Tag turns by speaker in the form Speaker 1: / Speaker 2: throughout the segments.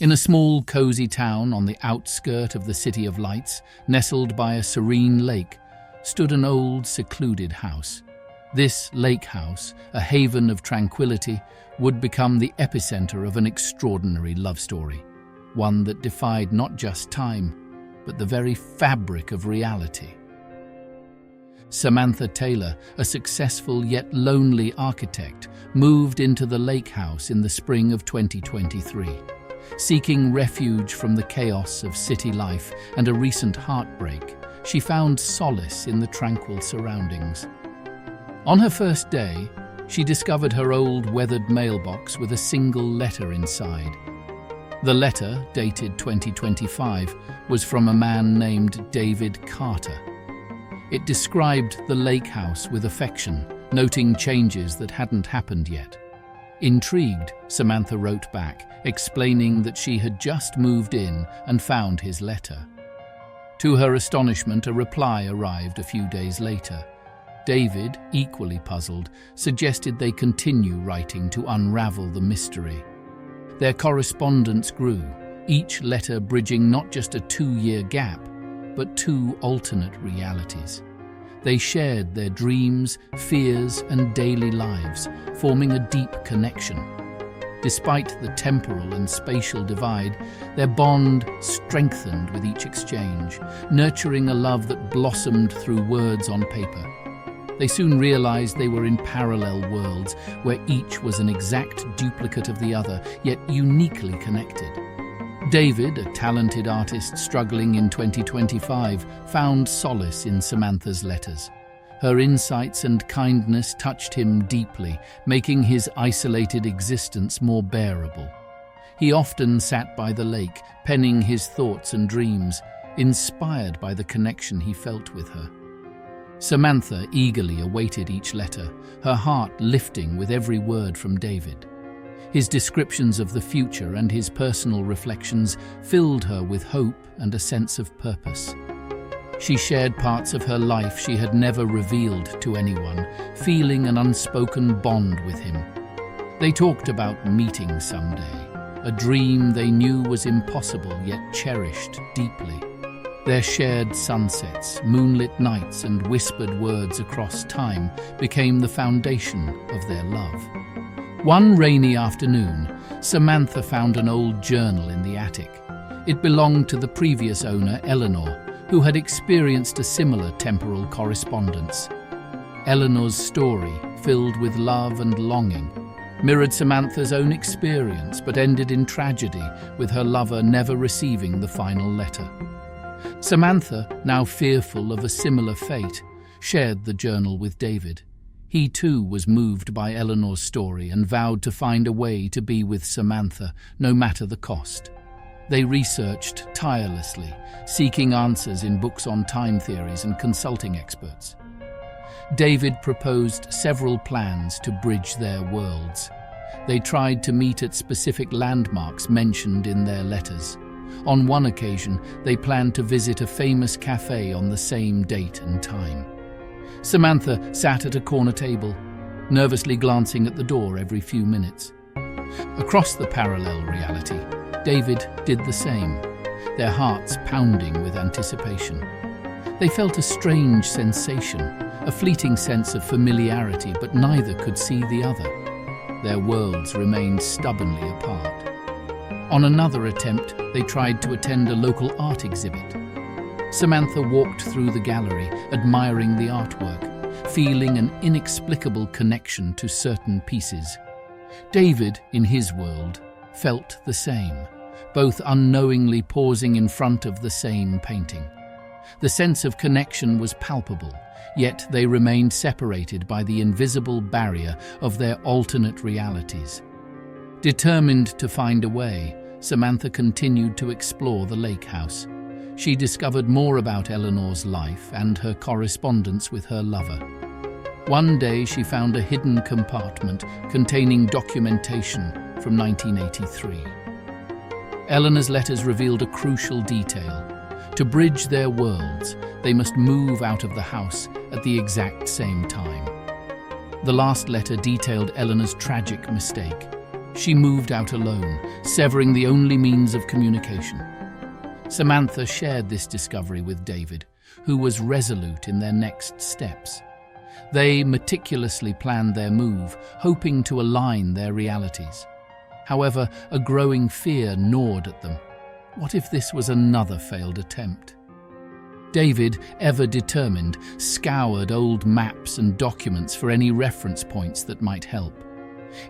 Speaker 1: In a small, cozy town on the outskirt of the City of Lights, nestled by a serene lake, stood an old, secluded house. This lake house, a haven of tranquility, would become the epicenter of an extraordinary love story, one that defied not just time, but the very fabric of reality. Samantha Taylor, a successful yet lonely architect, moved into the lake house in the spring of 2023. Seeking refuge from the chaos of city life and a recent heartbreak, she found solace in the tranquil surroundings. On her first day, she discovered her old weathered mailbox with a single letter inside. The letter, dated 2025, was from a man named David Carter. It described the lake house with affection, noting changes that hadn't happened yet. Intrigued, Samantha wrote back, explaining that she had just moved in and found his letter. To her astonishment, a reply arrived a few days later. David, equally puzzled, suggested they continue writing to unravel the mystery. Their correspondence grew, each letter bridging not just a 2-year gap, but 2 alternate realities. They shared their dreams, fears, and daily lives, forming a deep connection. Despite the temporal and spatial divide, their bond strengthened with each exchange, nurturing a love that blossomed through words on paper. They soon realized they were in parallel worlds, where each was an exact duplicate of the other, yet uniquely connected. David, a talented artist struggling in 2025, found solace in Samantha's letters. Her insights and kindness touched him deeply, making his isolated existence more bearable. He often sat by the lake, penning his thoughts and dreams, inspired by the connection he felt with her. Samantha eagerly awaited each letter, her heart lifting with every word from David. His descriptions of the future and his personal reflections filled her with hope and a sense of purpose. She shared parts of her life she had never revealed to anyone, feeling an unspoken bond with him. They talked about meeting someday, a dream they knew was impossible yet cherished deeply. Their shared sunsets, moonlit nights, and whispered words across time became the foundation of their love. One rainy afternoon, Samantha found an old journal in the attic. It belonged to the previous owner, Eleanor, who had experienced a similar temporal correspondence. Eleanor's story, filled with love and longing, mirrored Samantha's own experience but ended in tragedy, with her lover never receiving the final letter. Samantha, now fearful of a similar fate, shared the journal with David. He too was moved by Eleanor's story and vowed to find a way to be with Samantha, no matter the cost. They researched tirelessly, seeking answers in books on time theories and consulting experts. David proposed several plans to bridge their worlds. They tried to meet at specific landmarks mentioned in their letters. On one occasion, they planned to visit a famous cafe on the same date and time. Samantha sat at a corner table, nervously glancing at the door every few minutes. Across the parallel reality, David did the same, their hearts pounding with anticipation. They felt a strange sensation, a fleeting sense of familiarity, but neither could see the other. Their worlds remained stubbornly apart. On another attempt, they tried to attend a local art exhibit. Samantha walked through the gallery, admiring the artwork, feeling an inexplicable connection to certain pieces. David, in his world, felt the same, both unknowingly pausing in front of the same painting. The sense of connection was palpable, yet they remained separated by the invisible barrier of their alternate realities. Determined to find a way, Samantha continued to explore the lake house. She discovered more about Eleanor's life and her correspondence with her lover. One day she found a hidden compartment containing documentation from 1983. Eleanor's letters revealed a crucial detail. To bridge their worlds, they must move out of the house, at the exact same time. The last letter detailed Eleanor's tragic mistake. She moved out alone, severing the only means of communication. Samantha shared this discovery with David, who was resolute in their next steps. They meticulously planned their move, hoping to align their realities. However, a growing fear gnawed at them. What if this was another failed attempt? David, ever determined, scoured old maps and documents for any reference points that might help.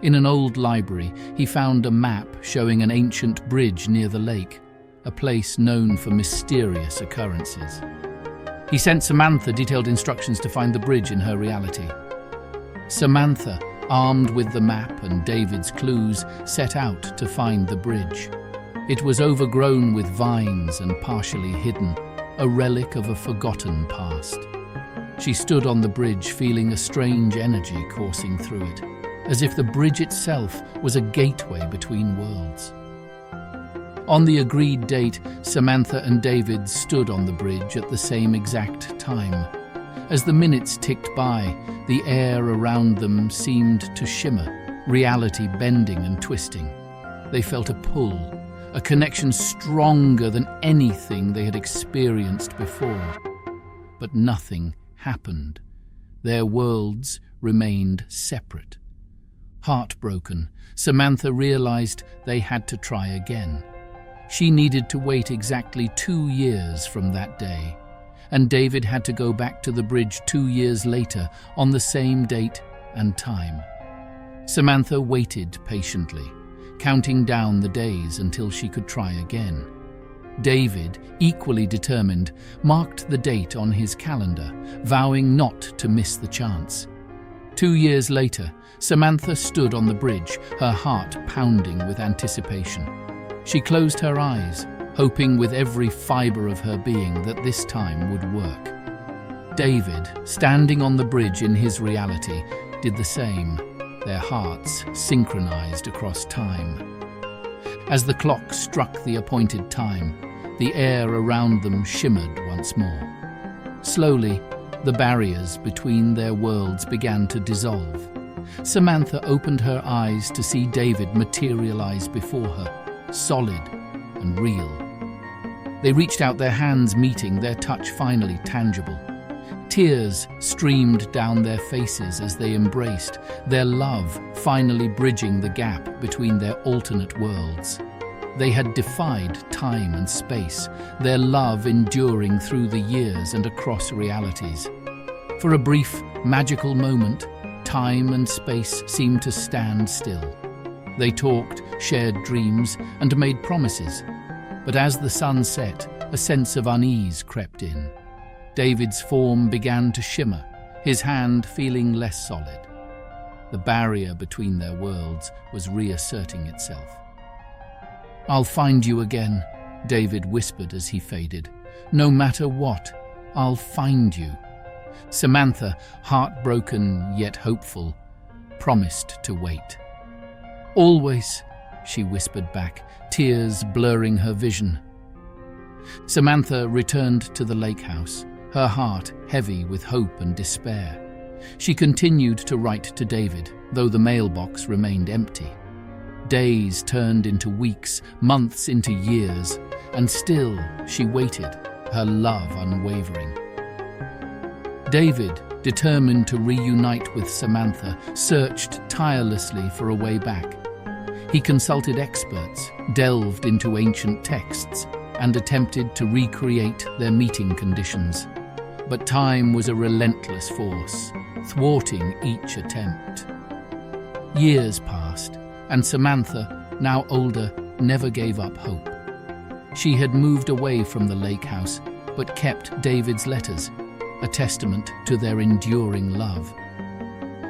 Speaker 1: In an old library, he found a map showing an ancient bridge near the lake, a place known for mysterious occurrences. He sent Samantha detailed instructions to find the bridge in her reality. Samantha, armed with the map and David's clues, set out to find the bridge. It was overgrown with vines and partially hidden, a relic of a forgotten past. She stood on the bridge feeling a strange energy coursing through it, as if the bridge itself was a gateway between worlds. On the agreed date, Samantha and David stood on the bridge at the same exact time. As the minutes ticked by, the air around them seemed to shimmer, reality bending and twisting. They felt a pull, a connection stronger than anything they had experienced before. But nothing happened. Their worlds remained separate. Heartbroken, Samantha realized they had to try again. She needed to wait exactly 2 years from that day, and David had to go back to the bridge 2 years later on the same date and time. Samantha waited patiently, counting down the days until she could try again. David, equally determined, marked the date on his calendar, vowing not to miss the chance. 2 years later, Samantha stood on the bridge, her heart pounding with anticipation. She closed her eyes, hoping with every fiber of her being that this time would work. David, standing on the bridge in his reality, did the same, their hearts synchronized across time. As the clock struck the appointed time, the air around them shimmered once more. Slowly, the barriers between their worlds began to dissolve. Samantha opened her eyes to see David materialize before her, solid and real. They reached out their hands meeting, their touch finally tangible. Tears streamed down their faces as they embraced, their love finally bridging the gap between their alternate worlds. They had defied time and space, their love enduring through the years and across realities. For a brief, magical moment, time and space seemed to stand still. They talked, shared dreams, and made promises. But as the sun set, a sense of unease crept in. David's form began to shimmer, his hand feeling less solid. The barrier between their worlds was reasserting itself. "I'll find you again," David whispered as he faded. "No matter what, I'll find you." Samantha, heartbroken yet hopeful, promised to wait. "Always," she whispered back, tears blurring her vision. Samantha returned to the lake house, her heart heavy with hope and despair. She continued to write to David, though the mailbox remained empty. Days turned into weeks, months into years, and still she waited, her love unwavering. David, determined to reunite with Samantha, searched tirelessly for a way back. He consulted experts, delved into ancient texts, and attempted to recreate their meeting conditions. But time was a relentless force, thwarting each attempt. Years passed, and Samantha, now older, never gave up hope. She had moved away from the lake house, but kept David's letters, a testament to their enduring love.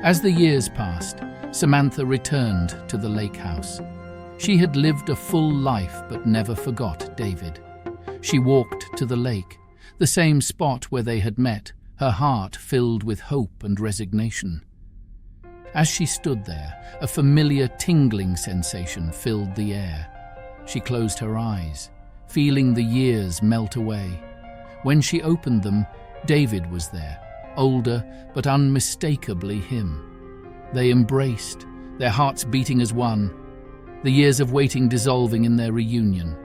Speaker 1: As the years passed, Samantha returned to the lake house. She had lived a full life but never forgot David. She walked to the lake, the same spot where they had met, her heart filled with hope and resignation. As she stood there, a familiar tingling sensation filled the air. She closed her eyes, feeling the years melt away. When she opened them, David was there, older but unmistakably him. They embraced, their hearts beating as one, the years of waiting dissolving in their reunion.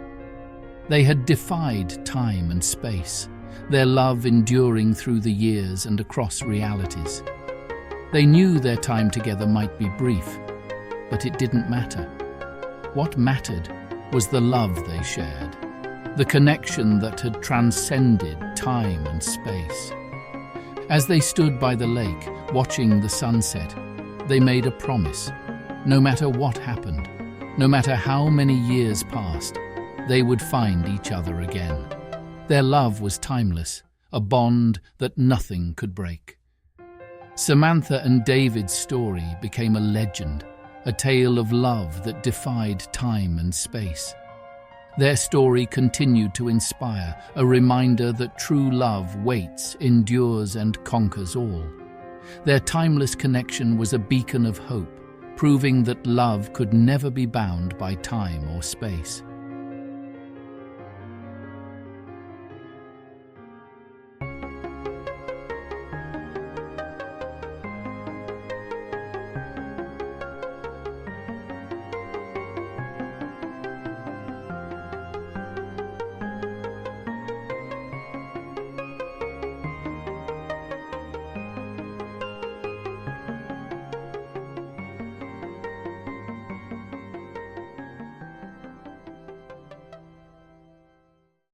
Speaker 1: They had defied time and space, their love enduring through the years and across realities. They knew their time together might be brief, but it didn't matter. What mattered was the love they shared, the connection that had transcended time and space. As they stood by the lake, watching the sunset, they made a promise. No matter what happened, no matter how many years passed, they would find each other again. Their love was timeless, a bond that nothing could break. Samantha and David's story became a legend, a tale of love that defied time and space. Their story continued to inspire, a reminder that true love waits, endures, and conquers all. Their timeless connection was a beacon of hope, proving that love could never be bound by time or space.